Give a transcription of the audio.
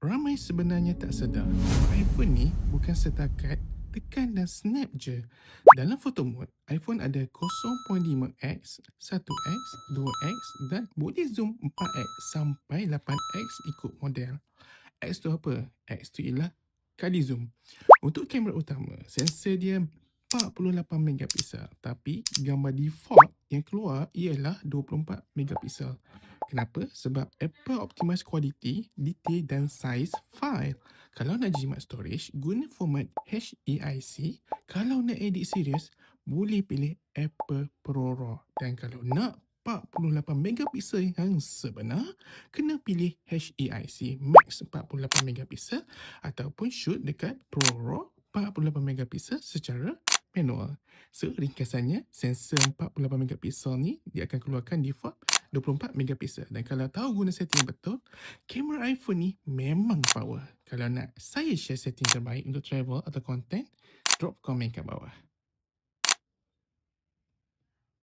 Ramai sebenarnya tak sedar, iPhone ni bukan setakat tekan dan snap je. Dalam photo mode, iPhone ada 0.5x, 1x, 2x dan boleh zoom 4x sampai 8x ikut model. X tu apa? X tu ialah kali zoom. Untuk kamera utama, sensor dia 48 megapiksel tapi gambar default yang keluar ialah 24 megapiksel. Kenapa? Sebab Apple optimize quality, detail dan size file. Kalau nak jimat storage, guna format HEIC. Kalau nak edit serius, boleh pilih Apple ProRAW. Dan kalau nak 48 megapiksel yang sebenar, kena pilih HEIC Max 48 megapiksel ataupun shoot dekat ProRAW 48 megapiksel secara manual. So, ringkasannya, sensor 48 megapiksel ni dia akan keluarkan default 24 megapiksel. Dan kalau tahu guna setting betul, kamera iPhone ni memang power. Kalau nak saya share setting terbaik untuk travel atau content, drop komen kat bawah.